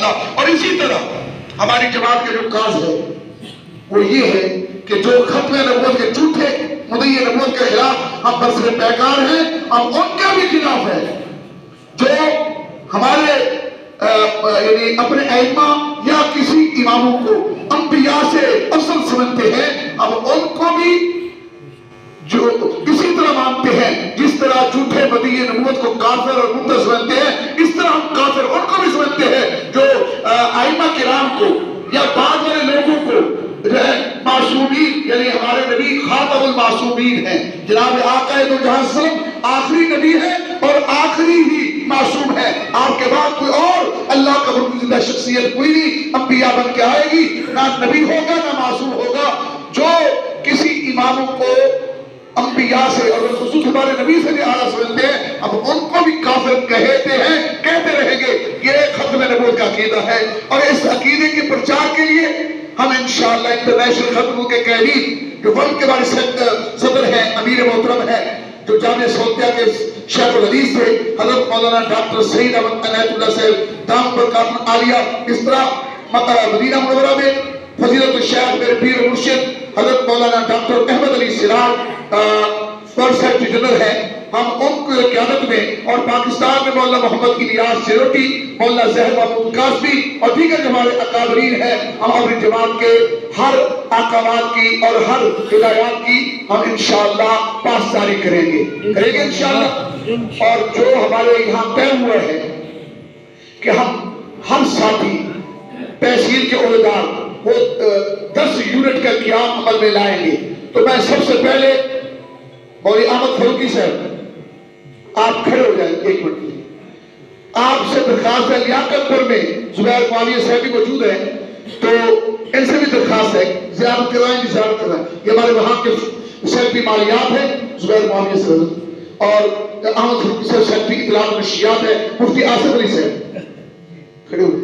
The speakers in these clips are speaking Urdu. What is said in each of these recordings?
انشاءاللہ. اور اسی طرح ہماری جماعت کا جو کاز ہے وہ یہ ہے کہ جو ختم نبوت کے جھوٹے مدعی نبوت کے خلاف ہم برسر پیکار ہیں، ہم ان کے بھی خلاف ہیں. جو ہمارے یعنی اپنے ائمہ یا کسی اماموں کو انبیاء سے افضل سمجھتے ہیں، اب ان کو بھی جو اسی طرح مانتے ہیں جس طرح جھوٹے مدعی نبوت کو کافر اور منکر سمجھتے ہیں، اس طرح ہم کافر ان کو بھی سمجھتے ہیں جو ائمہ کرام کو یا بعض والے لوگوں کو معصومین، یعنی ہمارے نبی خاتم المعصومین ہیں، جناب آقا دو جہاں صلی آخری نبی ہے اور آخری ہی معصوم ہے. آپ کے بعد کوئی اور اللہ کا برگزیدہ شخصیت کوئی نہیں انبیاء بن کے آئے گی، نہ نبی ہوگا نہ معصوم ہوگا. جو کسی اماموں کو انبیاء سے اور خصوص ہمارے نبی سے بھی اعلیٰ سمجھتے ہیں، اب ان کو بھی کافر کہتے ہیں، کہتے رہیں گے. یہ ختم نبوت کا عقیدہ ہے، اور اس عقیدے کے پرچار کے لیے ہم انشاءاللہ انٹرنیشنل ختم کے قائدین جو ورلڈ کے بارے صدر ہیں، امیر محترم ہیں، جو جامعہ سعودیہ کے شیخ الحدیث سے حضرت مولانا ڈاکٹر سعید احمد عنایت اللہ صاحب دام برکات عالیہ، اس طرح مدینہ منورہ میں فضیلت الشیخ میرے پیر مرشد حضرت مولانا ڈاکٹر احمد علی سراج فرسٹ سیکرٹری جنرل ہیں. ہم ان کی قیادت میں اور پاکستان میں مولانا محمد الیاس سیروٹی، مولانا زہر محمود قاسمی اور دیگر جو ہمارے اکابرین ہیں، ہم اپنی جماعت کے ہر احکامات کی اور ہر ہدایات کی ہم انشاءاللہ پاسداری کریں گے انشاءاللہ. اور جو ہمارے یہاں طے ہوا ہے کہ ہم ہر ساتھی تحصیل کے عہدیدار وہ 10 یونٹ کا قیام عمل میں لائیں گے. تو میں سب سے پہلے مولوی احمد فاروقی صاحب آپ کھڑے ہو جائیں ایک منٹ کے لیے. آپ سے درخواست ہے، لیاقت پور میں زبیر معاویہ صاحب بھی موجود ہیں، تو ان سے بھی درخواست ہے زیارت کروائیں گے، زیارت کروائیں. یہ ہمارے وہاں کے سیکرٹری مالیات ہیں زبیر معاویہ صاحب، اور احمد فاروقی صاحب سیکرٹری اطلاعات و نشریات ہے مفتی آصف علی صاحب. کھڑے ہو گئے،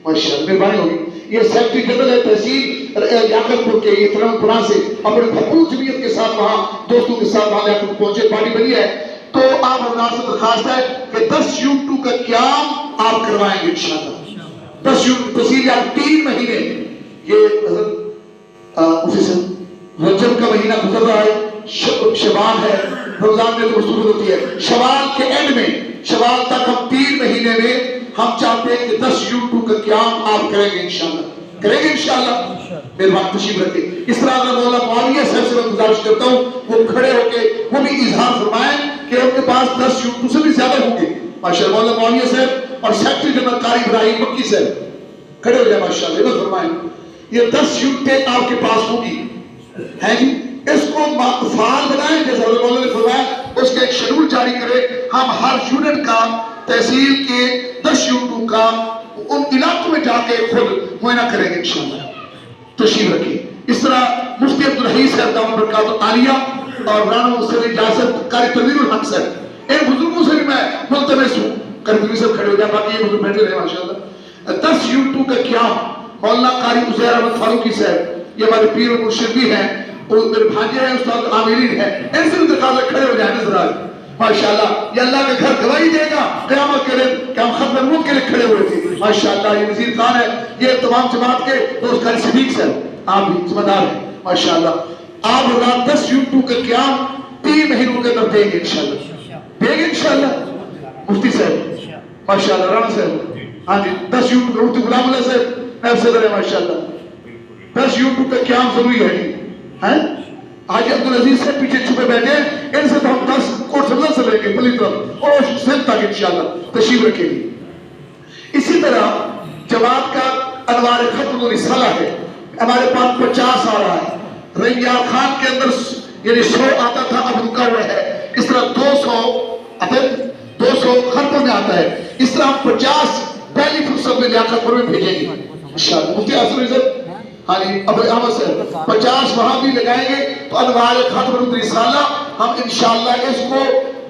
ماشاءاللہ مہربانی ہوگی. یہ سیکرٹری جنرل ہے تحصیل لیاقت پور کے، یہ تمام پورا سے اپنے بھرپور جمعیت کے ساتھ وہاں دوستوں کے ساتھ وہاں لیاقت پہنچے، پارٹی بنی ہے. تو آپ حضرات سے درخواست ہے کہ 10 یونٹوں کا قیام آپ کروائیں گے انشاءاللہ. 10 یونٹ تحصیل یا 3 مہینے. یہ حضرت مفتی صاحب رجب کا مہینہ گزر رہا ہے، شبان ہے، رمضان میں تو مصروف ہوتی ہے، شوال کے اینڈ میں، شوال تک ہم 3 مہینے میں ہم چاہتے ہیں کہ 10 یونٹوں کا قیام آپ کریں گے انشاءاللہ. کریں گے انشاءاللہ. میرے بات تشریف رکھیں. اس طرح میں مولانا معاویہ صاحب سے میں گزارش کرتا ہوں وہ کھڑے ہو کے وہ بھی اظہار فرمائیں کہ ان کے پاس 10 یونٹوں سے بھی زیادہ ہوں گے ماشاءاللہ. مولانا معاویہ صاحب اور سیکرٹری جنرل قاری ابراہیم مکی صاحب کھڑے ہو جائیں ماشاءاللہ. یہ فرمائیں یہ 10 یونٹیں آپ کے پاس ہوں گی ہیں جی. اس کو فعال بنائیں جیسے حضرت مولانا نے فرمایا، اس کا ایک شیڈول جاری کرے. ہم ہر یونٹ کا تحصیل کے 10 یونٹوں کا ان علاقوں میں جا کے خود معائنہ کریں گے انشاءاللہ. تشریف رکھیں. اس طرح مفتی عبدالحی صاحب دامت برکات عالیہ اور رانا مستر اجازت قاری تنویر الحق صاحب، ان بزرگوں سے بھی میں ملتمس ہوں. قاری تنویر صاحب کھڑے ہو جائیں، باقی یہ بزرگ بیٹھے رہے ماشاءاللہ. 10 یونٹوں کا قیام مولانا قاری عزیر احمد فاروقی صاحب، یہ ہمارے پیر و مرشد بھی ہیں، وہ میرے بھانجے ہیں، استاد عامرین ہیں، ان سے بھی درخواست کھڑے ہو جائیں نظر آئے ماشاءاللہ. یہ اللہ کے گھر گواہی دے گا قیامت کے دن کہ ہم ختم نبوت کے لیے کھڑے ہوئے تھے ماشاءاللہ. یہ نذیر خان ہے، یہ تمام جماعت کے دوست قاری صدیق صاحب، آپ بھی ذمہ دار ہیں ماشاءاللہ. آپ حضرات 10 یونٹوں کا قیام 3 مہینوں کے اندر دیں گے انشاءاللہ. دیں گے انشاءاللہ. مفتی صاحب ماشاءاللہ، رانا صاحب ہاں جی 10 یونٹوں کا، مفتی غلام اللہ صاحب نائب صدر ہے ماشاءاللہ. 10 یونٹوں کا قیام ضروری ہے جی. حاجی عبدالعزیز سے پیچھے چھپے بیٹھے ہیں، ان سے تو ہم 10 کوٹ سبزہ سے لیں گے پلی طرف اور سنت تک انشاءاللہ. تشریف رکھیں گے. اسی طرح جماعت کا انوار ختم الرسالہ ہے، ہمارے پاس 50 آ رہا ہے. رنگیار خان کے اندر یعنی 100 آتا تھا، اب رکا ہوا ہے. اس طرح 200 خرطوں میں آتا ہے. اس طرح ہم 50 پہلی فرصت میں لیاقت پور میں بھیجیں گے انشاءاللہ. مفتی آصف عزت ہاں جی ابو احمد صاحب 50 وہاں بھی لگائیں گے. تو انوار ختم الرسالہ ہم انشاءاللہ اس کو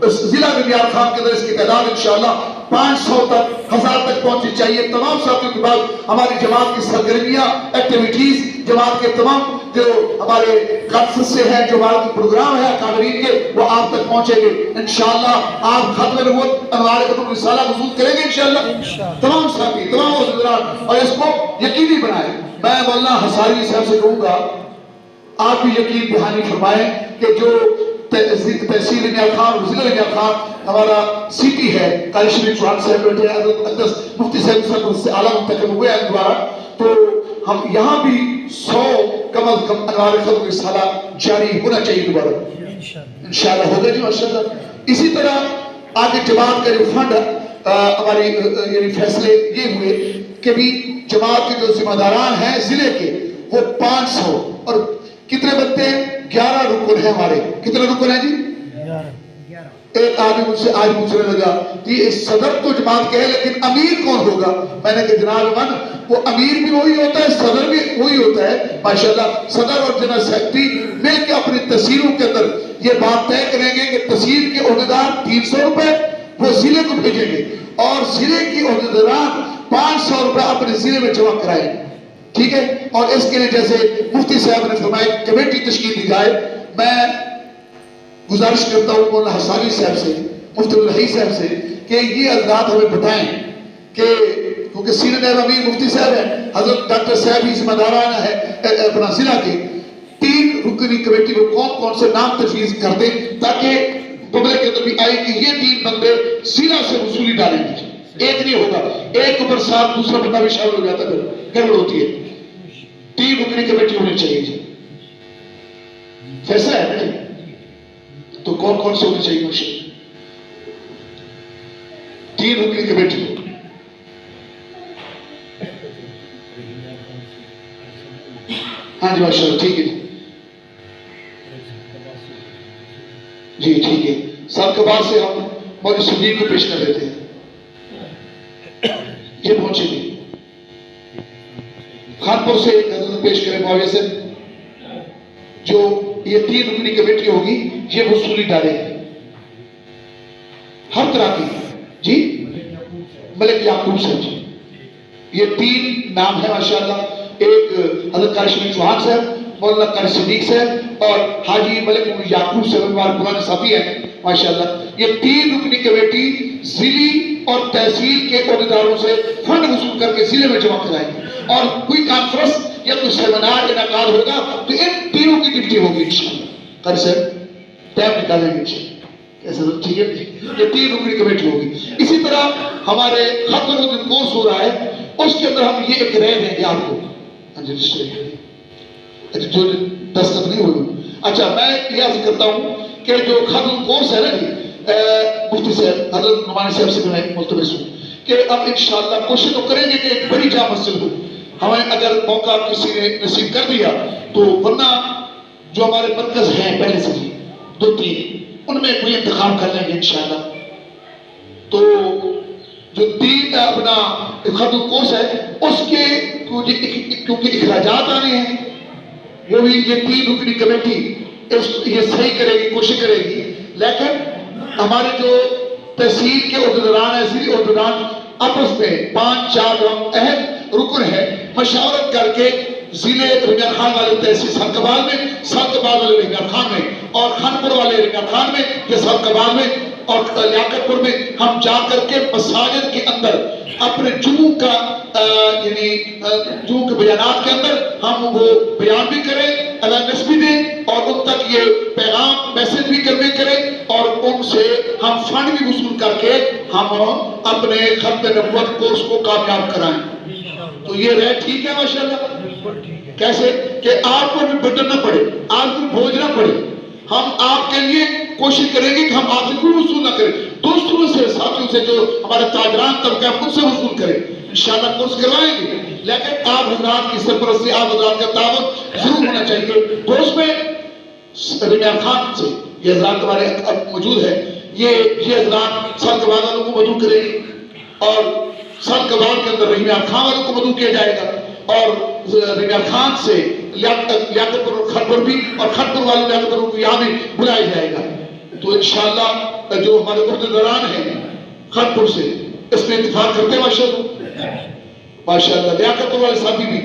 ضلع رنگیار خان کے اندر اس کی تعداد انشاءاللہ 500 تک 1000 تک پہنچنی چاہیے. تمام ساتھیوں کے بعد ہماری جماعت کی سرگرمیاں، ایکٹیویٹیز، جماعت کے تمام جو ہمارے قدس سے ہیں، جو ہمارے پروگرام ہے اکابرین کے، وہ آپ تک تک پہنچیں گے انشاءاللہ آپ ختم نبوت انوار ختم رسالہ وصول کریں گے انشاءاللہ تمام ساتھی تمام حضرات، اور اس کو یقینی بنائیں۔ میں مولانا حصاری صاحب سے کہوں گا آپ بھی یقین دہانی فرمائیں کہ جو تحصیل انیال خان ضلع انیال خان ہمارا سی پی ہے قاری شریف چوہان صاحب بیٹھے ہیں، حضرت اقدس مفتی صاحب سے اعلیٰ منتخب ہوئے ہیں دوبارہ، تو ہم یہاں بھی 100 کم از کم انوار ختم رسالہ جاری ہونا چاہیے دوبارہ انشاءاللہ ہوگا جی ماشاءاللہ۔ اسی طرح آگے جماعت کا جو فنڈ ہماری یعنی فیصلے یہ ہوئے کہ بھی جماعت کے جو ذمہ داران ہیں ضلع کے وہ 500 اور کتنے بنتے ہیں 11 رکن ہیں ہمارے، کتنے رکن ہیں جی؟ ایک آدمی مجھ سے آج پوچھنے لگا کہ صدر تو جماعت کے ہے لیکن امیر کون ہوگا؟ میں نے کہا جناب من وہ امیر بھی وہی ہوتا ہے صدر بھی وہی ہوتا ہے ماشاءاللہ۔ صدر اور جنرل سیکرٹری مل کے اپنی تحصیلوں کے اندر یہ بات طے کریں گے کہ تحصیل کے عہدیدار 300 روپے وہ ضلع کو بھیجیں گے اور ضلع کی عہدیداران 500 روپے اپنے ضلع میں جمع کرائیں گے، ٹھیک ہے؟ اور اس کے لیے جیسے مفتی صاحب نے فرمایا کمیٹی تشکیل دی جائے، میں گزارش کرتا ہوں مولانا حصاری صاحب سے مفتی الرحی صاحب سے کہ یہ حضرات ہمیں بتائیں کہ کیونکہ سینئر نائب امیر مفتی صاحب ہیں، حضرت ڈاکٹر صاحب ہی ذمہ داران ہے اپنا ضلع کے 3 رکنی کمیٹی کو کون کون سے نام تجویز کر دیں تاکہ پبلک کے اندر بھی آئے کہ یہ 3 بندے ضلع سے وصولی ڈالیں گے، ایک نہیں ہوگا، ایک اوپر ساتھ دوسرا بندہ بھی شامل ہو جاتا ہے گڑبڑ ہوتی ہے۔ 3 رکنی کمیٹی ہونی چاہیے جی، فیصلہ ہے نا؟ تو کون کون سے ہونے چاہیے ماشاءاللہ؟ 3 رکنی کمیٹی ہاں جی ماشاءاللہ ٹھیک ہے جی ٹھیک ہے۔ سال کے بعد سے ہم مولوی صدیق کو پیش کر دیتے ہیں، یہ پہنچے گی خانپور سے حضرت پیش کریں معاویہ سے، جو یہ 3 رکنی کمیٹی ہوگی یہ وصولی ڈالے گی ہر طرح کی جی۔ ملک یعقوب صاحب جی، یہ 3 نام ہے ماشاءاللہ، ایک حضرت قاری شریف چوہان صاحب، مولانا قاری صدیق صاحب اور حاجی ملک یعقوب صاحب ہمارے پرانے ساتھی ہیں ماشاءاللہ۔ یہ 3 رکنی کمیٹی ضلعی اور تحصیل کے عہدیداروں سے فنڈ وصول کر کے ضلع میں جمع کرائیں گے، اور کوئی کانفرنس یا کوئی سیمینار انعقاد ہوگا تو ان 3 کی ڈپٹی ہوگی انشاءاللہ۔ قاری صاحب ٹائم نکالیں گے انشاءاللہ، کیسے ٹھیک ہے؟ یہ 3 رکنی کمیٹی ہوگی۔ اسی طرح ہمارے ختم نبوت کورس ہو رہا ہے، اس کے اندر ہم یہ ایک رائے دیں گے آپ کو، جو دستخط نہیں ہوئی۔ اچھا میں یہ عرض کرتا ہوں کہ جو ختم کورس ہے نا جی، مفتی صاحب حضرت نعمانی صاحب سے میں ملتمس ہوں کہ اب انشاءاللہ کوشش تو کریں گے کہ ایک بڑی جامع مسجد ہو، ہمیں اگر موقع کسی نے نصیب کر دیا تو، ورنہ جو ہمارے مرکز ہیں پہلے سے ہی 2-3 ان میں کوئی انتخاب کر لیں گے انشاءاللہ۔ تو جو 3 اپنا ختم کورس ہے اس کے کیونکہ اخراجات آنے ہیں، وہ بھی یہ 3 رکنی کمیٹی یہ صحیح کرے گی، کوشش کرے گی، لیکن ہمارے جو تحصیل کے عہدیداران ہیں ضلعی عہدیداران آپس میں 5-4 اہم رکن ہیں، مشاورت کر کے ضلع رنگار خان والے تحصیل سرکبال میں، سرکبال والے رنگار خان میں، اور خانپور والے رنگار خان میں یا سرکبال میں اور لیاقت پور میں ہم جا کر کے مساجد کے اندر اپنے جمعوں کا یعنی جمعوں کے بیانات کے اندر ہم وہ بیان بھی کریں، اویئرنیس بھی دیں اور ان تک یہ پیغام میسج بھی کنوے کریں، اور ان سے ہم فنڈ بھی وصول کر کے ہم اپنے ختم نبوت کورس کو کامیاب کرائیں۔ تو یہ رہے ٹھیک ہے ماشاءاللہ؟ کیسے کہ آپ کو بھی برڈن نہ پڑے، آپ کو بوجھ نہ پڑے، ہم آپ کے لیے کوشش کریں گے کہ ہم آپ سے کوئی وصول نہ کریں، دوستوں سے ساتھیوں سے جو ہمارے تاجران طبقہ ہے ان سے وصول کریں، انشاءاللہ کورس کروائیں گے، لیکن آپ حضرات کی سرپرستی، آپ حضرات کا تعاون ضرور ہونا چاہیے۔ تو اس میں رنگار خان سے یہ حضرات ہمارے اب موجود ہے، یہ حضرات سال کبال والوں کو مدعو کریں گے، اور سال کبال کے اندر رنگار خان والوں کو مدعو کیا جائے گا، اور رنگار خان سے لیاقت پور اور خانپور بھی، اور خانپور والے لیاقت پور کو یہاں بھی بلایا جائے گا۔ تو انشاءاللہ جو ہمارے عہدیداران ہیں خانپور سے اس میں اتفاق کرتے ہیں ماشاءاللہ، لیاقت پور والے ساتھی بھی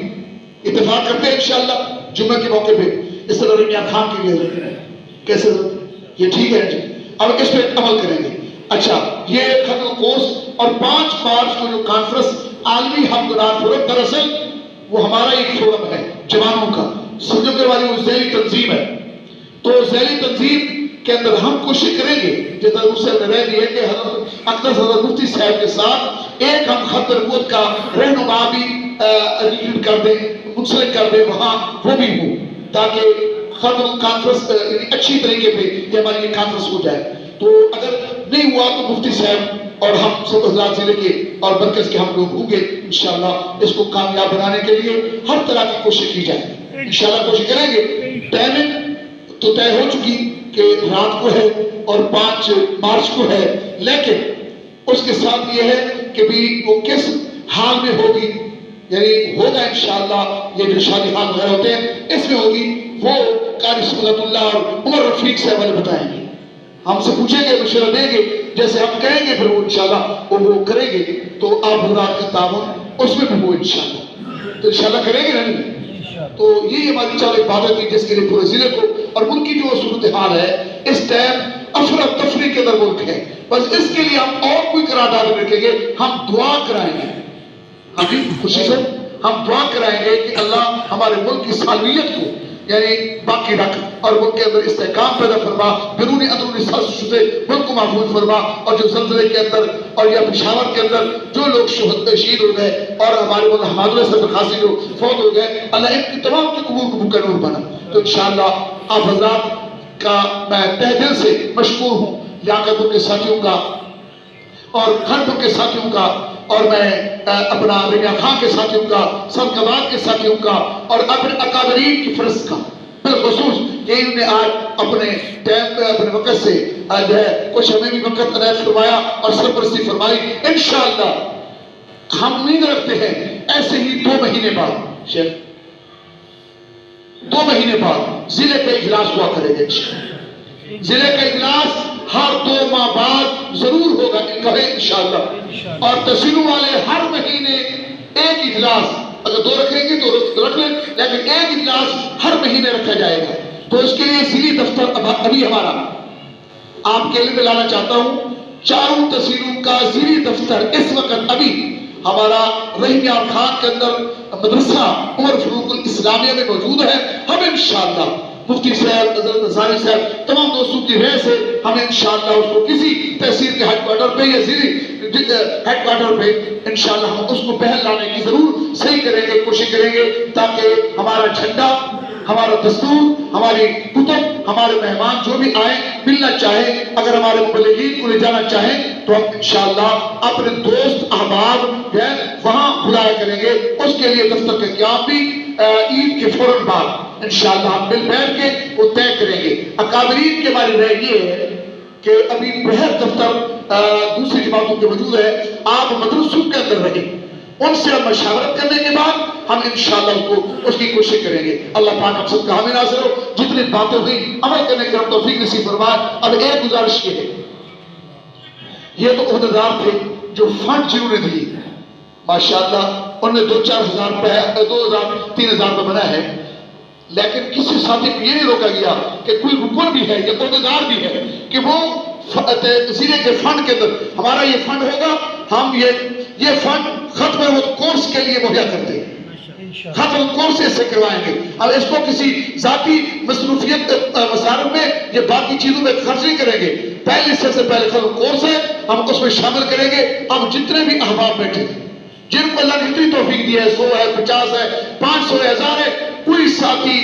اتفاق کرتے ہیں انشاءاللہ جمعہ کے موقع پہ، اس طرح رنگار خان کے لیے کیسے یہ ٹھیک ہے جی۔ اب اس پہ عمل کریں گے. اچھا یہ ختم کورس اور 5 مارچ کو جو کانفرنس عالمی ہمدرد فورم، دراصل وہ ہمارا ایک فورم ہے جوانوں کا، سمجھو کہ والی وہ ذیلی تنظیم ہے. تو ذیلی تنظیم کے اندر ہم کوشش کریں گے، جیسا اس سے رہ دی ہے کہ حضرت اقدس حضرت مفتی صاحب کے ساتھ ایک ہم خط نبوت کا رہنما بھی ریلیٹ کر دیں، منسلک کر دیں، وہاں وہ بھی ہو، تاکہ ختم کانفرنس اچھی طریقے پہ یہ ہماری یہ کانفرنس ہو جائے. تو اگر نہیں ہوا تو مفتی صاحب اور ہم سب حضرات ضلع کے اور مرکز کے ہم لوگ ہوں گے انشاءاللہ اس کو کامیاب بنانے کے لیے ہر طرح کی کوشش کی جائے. انشاءاللہ کوشش کریں گے. ٹائمنگ تو طے ہو چکی کہ رات کو ہے اور 5 مارچ کو ہے، لیکن اس کے ساتھ یہ ہے کہ بھی وہ کس حال میں ہوگی، یعنی ہوگا انشاءاللہ یہ جو شادی حال وغیرہ ہوتے ہیں اس میں ہوگی، وہ قاری صبغت اللہ اور عمر رفیق صاحب والے بتائیں گے. ہم سے پوچھیں گے، مشورہ دیں گے، جیسے ہم کہیں گے پھر وہ انشاءاللہ وہ کریں گے. تو آپ حضرات کا تعاون اس میں بھی ہو انشاءاللہ، تو انشاءاللہ کریں گے نا. تو یہی ہماری 4 عبادت تھی جس کے لیے پورے ضلع کو اور ملک کی جو صورتحال ہے اس ٹائم افراتفری کے اندر ملک ہے، بس اس کے لیے ہم اور کوئی قرارداد نہیں رکھیں گے، ہم دعا کرائیں گے. ابھی خوشی سے ہم دعا کرائیں گے کہ اللہ ہمارے ملک کی سالمیت کو یعنی باقی رکھ اور ملک کے اندر استحکام پیدا فرما، بیرونی اندرونی سازشوں سے ملک کو محفوظ فرما. اور جو زلزلے کے اندر اور یا پشاور کے اندر جو لوگ شہید ہو گئے اور ہمارے ملک حمادہ صاحب خاصی جو فوت ہو گئے، اللہ ان کی تمام کی قبول کو بکر نور بنا. تو انشاءاللہ آپ حضرات کا میں تہ دل سے مشکور ہوں، لیاقت کے ساتھیوں کا اور خلق کے ساتھیوں کا، اور میں اپنا ربیہ خان کے ساتھیوں کا، سبقباد کے ساتھیوں کا اور اپنے اکابرین کی فرض کا بالخصوص کہ انہوں نے آج اپنے ٹائم پہ اپنے وقت سے جو ہے کچھ ہمیں بھی وقت عنایت فرمایا اور سرپرستی فرمائی. انشاءاللہ ہم امید رکھتے ہیں ایسے ہی 2 مہینے بعد شیخ 2 مہینے بعد ضلع کا اجلاس ہوا کرے گا. ضلع کا اجلاس ہر 2 ماہ بعد ضرور ہوگا انشاءاللہ. اور تحصیلوں والے ہر مہینے ایک اجلاس، اگر 2 رکھیں گے تو رکھ لیں، لیکن ایک اجلاس ہر مہینے رکھا جائے گا. تو اس کے لیے ضلعی دفتر ابھی ہمارا آپ کے علم میں لانا چاہتا ہوں، 4 تحصیلوں کا ضلعی دفتر اس وقت ابھی ہمارا رحیم یار خان کے اندر مدرسہ عمر فاروق الاسلامیہ میں موجود ہے. ہم انشاءاللہ مفتی صاحب، حضرت انصاری صاحب، تمام دوستوں کی رائے سے ہم انشاءاللہ اس کو کسی تحصیل کے ہیڈ کوارٹر پہ یا ضلعی ہیڈ کوارٹر پہ انشاءاللہ ہم اس کو بہل لانے کی ضرور صحیح کریں گے، کوشش کریں گے، تاکہ ہمارا جھنڈا، ہمارا دستور، ہماری کتب، ہمارے مہمان جو بھی آئیں ملنا چاہیں، اگر ہمارے مبلغین کو لے جانا چاہیں تو ہم انشاءاللہ اپنے دوست احباب وہاں بلایا کریں گے. اس کے لیے دفتر کا قیام بھی عید کے فوراً بعد انشاءاللہ ہم مل بیٹھ کے وہ طے کریں گے. اکابرین کے بارے رائے یہ ہے کہ ابھی بہت دفتر دوسری جماعتوں کے موجود ہے، آپ مدرسوں کے اندر رہیں، ان سے مشاورت کرنے کے بعد ہم انشاءاللہ اس کی کوشش کریں گے. اللہ پاک ہم سب کا حامی ناصر ہو. جتنی باتیں ہوئی عمل کرنے کی ہم توفیق نصیب فرمائے. اب ایک گزارش یہ ہے، یہ تو عہدیدار تھے جو فنڈ جنہوں نے دیے ماشاءاللہ، انہوں نے 2-4 ہزار روپے 2,000-3,000 روپے بنا ہے، لیکن کسی ساتھی کو یہ نہیں روکا گیا کہ کوئی رکن بھی ہے یا عہدیدار بھی ہے کہ وہ ضلع کے فنڈ کے اندر ہمارا یہ فنڈ ہوگا، ہم یہ فنڈ ختم کورس کے لیے مہیا کرتے ہیں، ختم کورس سے کروائیں گے. اب اس کو کسی ذاتی مصروفیت مسارف میں یا باقی چیزوں میں خرچ نہیں کریں گے. پہلے سے پہلے ختم کورس ہے، ہم اس میں شامل کریں گے. اب جتنے بھی احباب بیٹھے ہیں جن کو اللہ نے اتنی توفیق دی ہے، 100 ہے، 50 ہے، 500 ہے، 1000 ہے، کوئی ساتھی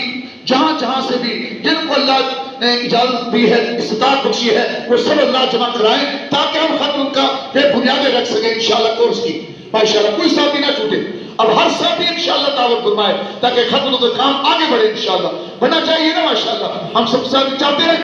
جہاں سے بھی جن کو اللہ نے اجازت دی ہے، استطاعت بخشی ہے، وہ سب اللہ جمع کرائیں تاکہ ہم ختم کا یہ بنیادیں رکھ سکیں انشاءاللہ کورس کی. ماشاءاللہ کوئی ساتھی نہ چھوٹے. اب ہر ساتھی انشاءاللہ تعاون فرمائے تاکہ ختم کا کام آگے بڑھے انشاءاللہ. بننا چاہیے نا ماشاءاللہ، ہم سب ساتھی چاہتے ہیں.